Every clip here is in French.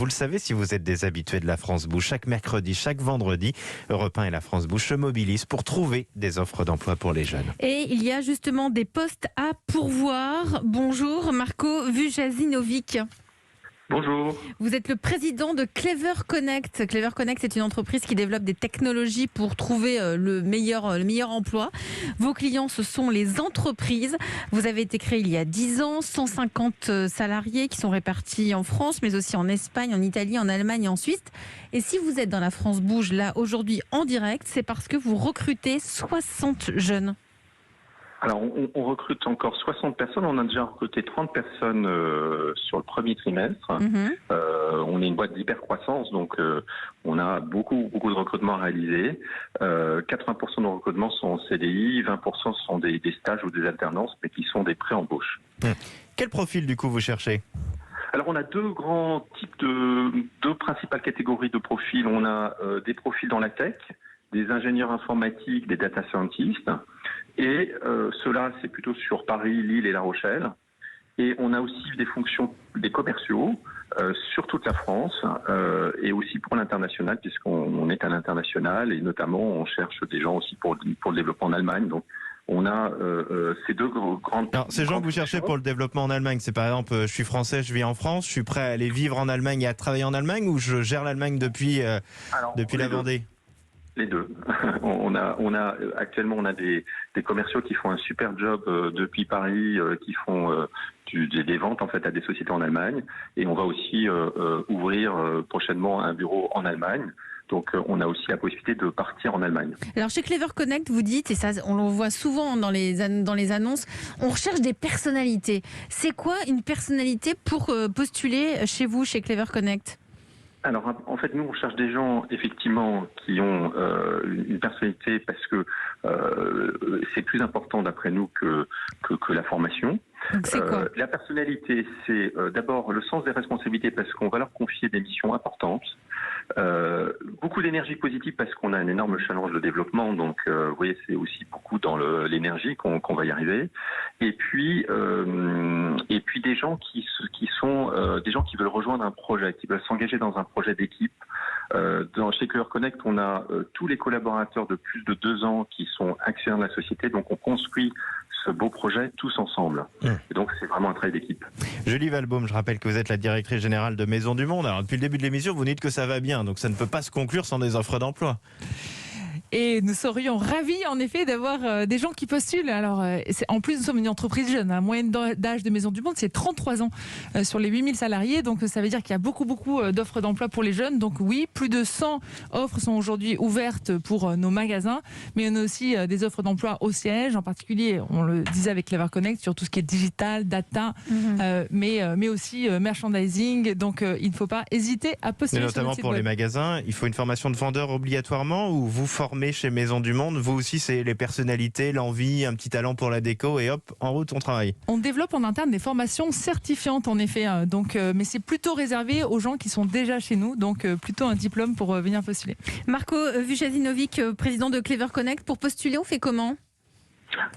Vous le savez, si vous êtes des habitués de la France Bouche, chaque mercredi, chaque vendredi, Europe 1 et la France Bouche se mobilisent pour trouver des offres d'emploi pour les jeunes. Et il y a justement des postes à pourvoir. Bonjour Marco Vujasinovic. Bonjour. Vous êtes le président de Clever Connect. Clever Connect, c'est une entreprise qui développe des technologies pour trouver le meilleur emploi. Vos clients, ce sont les entreprises. Vous avez été créé il y a 10 ans, 150 salariés qui sont répartis en France, mais aussi en Espagne, en Italie, en Allemagne et en Suisse. Et si vous êtes dans la France Bouge, là, aujourd'hui, en direct, c'est parce que vous recrutez 60 jeunes. Alors, on recrute encore 60 personnes. On a déjà recruté 30 personnes sur le premier trimestre. On est une boîte d'hypercroissance, donc on a beaucoup de recrutements à réaliser. 80% de nos recrutements sont en CDI, 20% sont des stages ou des alternances, mais qui sont des pré-embauches. Quel profil, du coup, vous cherchez ? Alors, on a deux principales catégories de profils. On a des profils dans la tech, des ingénieurs informatiques, des data scientists. Et cela, c'est plutôt sur Paris, Lille et La Rochelle. Et on a aussi des fonctions des commerciaux sur toute la France et aussi pour l'international, puisqu'on est à l'international et notamment on cherche des gens aussi pour le développement en Allemagne. Donc on a ces deux grandes... Alors, ces gens que vous cherchez pour le développement en Allemagne, c'est par exemple, je suis français, je vis en France, je suis prêt à aller vivre en Allemagne et à travailler en Allemagne, ou je gère l'Allemagne depuis la Vendée ? Les deux. Actuellement, on a des commerciaux qui font un super job depuis Paris, qui font des ventes en fait à des sociétés en Allemagne, et on va aussi ouvrir prochainement un bureau en Allemagne. Donc, on a aussi la possibilité de partir en Allemagne. Alors, chez Clever Connect, vous dites, et ça, on le voit souvent dans les annonces, on recherche des personnalités. C'est quoi une personnalité pour postuler chez vous, chez Clever Connect ? Alors, en fait, nous, on cherche des gens, effectivement, qui ont une personnalité, parce que c'est plus important, d'après nous, que la formation. Donc, c'est quoi ? La personnalité, c'est d'abord le sens des responsabilités, parce qu'on va leur confier des missions importantes. Beaucoup d'énergie positive, parce qu'on a un énorme challenge de développement. Donc, vous voyez, c'est aussi beaucoup dans l'énergie qu'on va y arriver. Et puis des gens qui sont des gens qui veulent rejoindre un projet, qui veulent s'engager dans un projet d'équipe. Chez Clever Connect, on a tous les collaborateurs de plus de 2 ans qui sont actionnaires de la société. Donc, on construit ce beau projet tous ensemble. Et donc, c'est vraiment un travail d'équipe. Julie Valbaum, je rappelle que vous êtes la directrice générale de Maison du Monde. Alors, depuis le début de l'émission, vous dites que ça va bien, donc ça ne peut pas se conclure sans des offres d'emploi. Et nous serions ravis, en effet, d'avoir des gens qui postulent. Alors, en plus, nous sommes une entreprise jeune. La moyenne d'âge de Maison du Monde, c'est 33 ans sur les 8000 salariés. Donc, ça veut dire qu'il y a beaucoup d'offres d'emploi pour les jeunes. Donc, oui, plus de 100 offres sont aujourd'hui ouvertes pour nos magasins. Mais on a aussi des offres d'emploi au siège. En particulier, on le disait avec Clever Connect, sur tout ce qui est digital, data, mais aussi merchandising. Donc, il ne faut pas hésiter à postuler. Et notamment pour les magasins, il faut une formation de vendeur obligatoirement, ou vous formez chez Maison du Monde, vous aussi, c'est les personnalités, l'envie, un petit talent pour la déco, et hop, en route, on travaille. On développe en interne des formations certifiantes, en effet, mais c'est plutôt réservé aux gens qui sont déjà chez nous, donc plutôt un diplôme pour venir postuler. Marco Vujasinovic, président de Clever Connect, pour postuler, on fait comment ?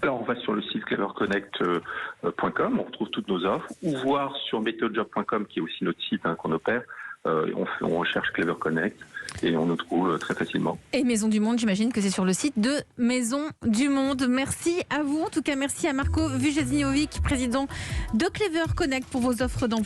Alors, on va sur le site cleverconnect.com, on retrouve toutes nos offres, ou voir sur meteojob.com, qui est aussi notre site qu'on opère. On recherche Clever Connect et on nous trouve très facilement. Et Maison du Monde, j'imagine que c'est sur le site de Maison du Monde. Merci à vous. En tout cas, merci à Marco Vujasinovic, président de Clever Connect, pour vos offres d'emploi.